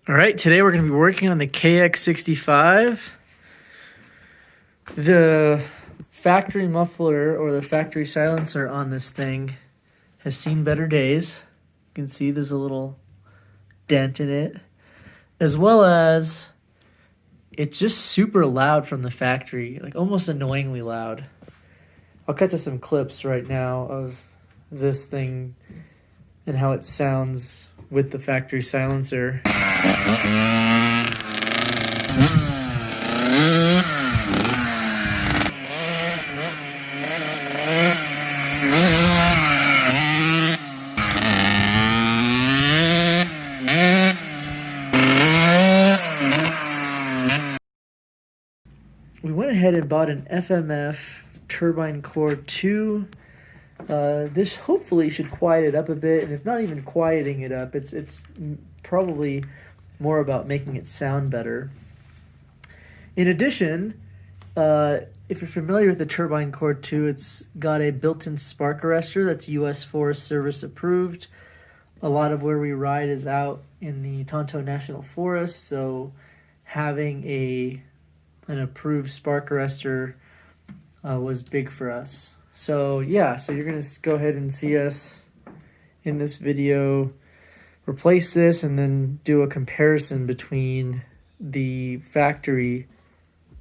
All right, today we're going to be working on the KX65. The factory muffler or the factory silencer on this thing has seen better days. You can see there's a little dent in it, as well as it's just super loud from the factory, like almost annoyingly loud. I'll cut to some clips right now of this thing and how it sounds with the factory silencer. We went ahead and bought an FMF Turbinecore 2. This hopefully should quiet it up a bit, and if not even quieting it up, it's probably more about making it sound better. In addition, if you're familiar with the Turbinecore 2, it's got a built-in spark arrestor that's U.S. Forest Service approved. A lot of where we ride is out in the Tonto National Forest, so having an approved spark arrestor was big for us. So yeah, so you're going to go ahead and see us in this video replace this and then do a comparison between the factory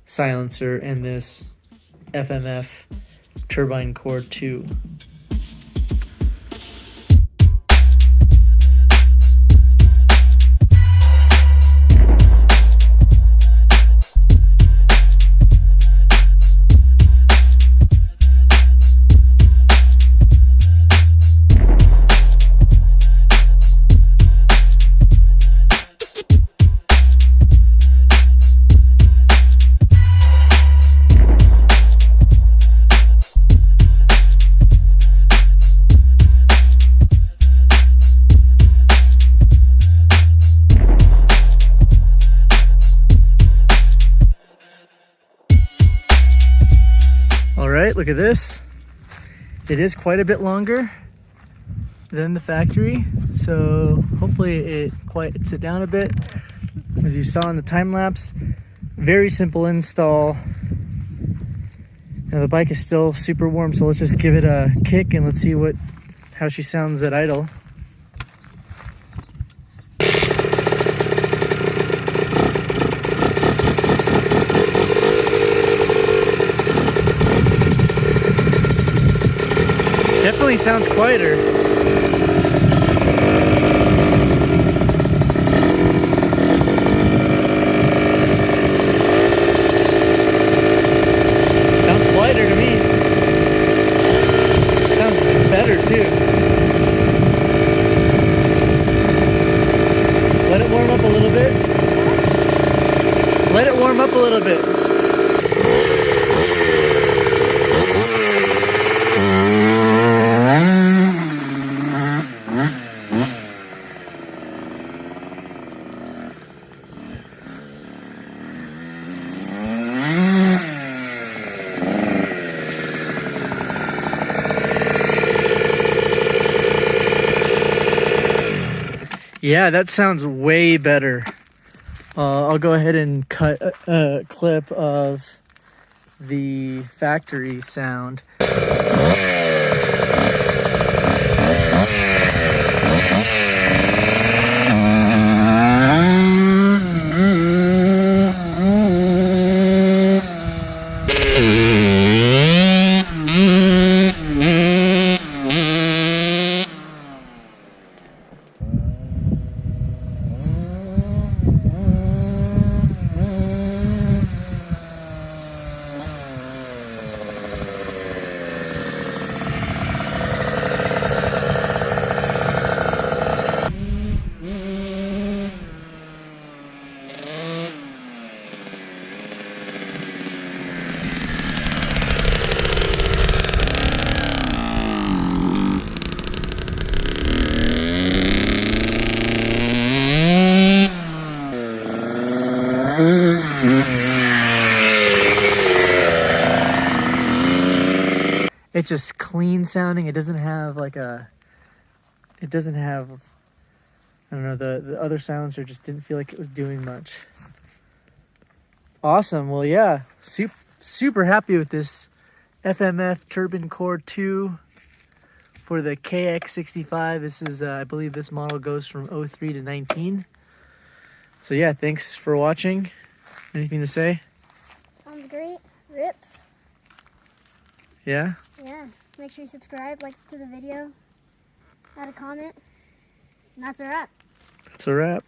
silencer and this FMF Turbinecore 2. All right, look at this. It is quite a bit longer than the factory, so hopefully it quiets it down a bit. As you saw in the time lapse, very simple install. Now the bike is still super warm, so let's just give it a kick and let's see how she sounds at idle. Definitely sounds quieter. Sounds quieter to me. Sounds better too. Let it warm up a little bit. Let it warm up a little bit. Yeah, that sounds way better. I'll go ahead and cut a clip of the factory sound. It's just clean sounding. It doesn't have like a, I don't know, the other silencer just didn't feel like it was doing much. Awesome. Well, yeah, super happy with this FMF Turbinecore 2 for the KX65. This is, I believe this model goes from 03 to 19. So yeah, thanks for watching. Anything to say? Sounds great. Rips. Yeah? Yeah. Make sure you subscribe, like to the video, add a comment, and that's a wrap. That's a wrap.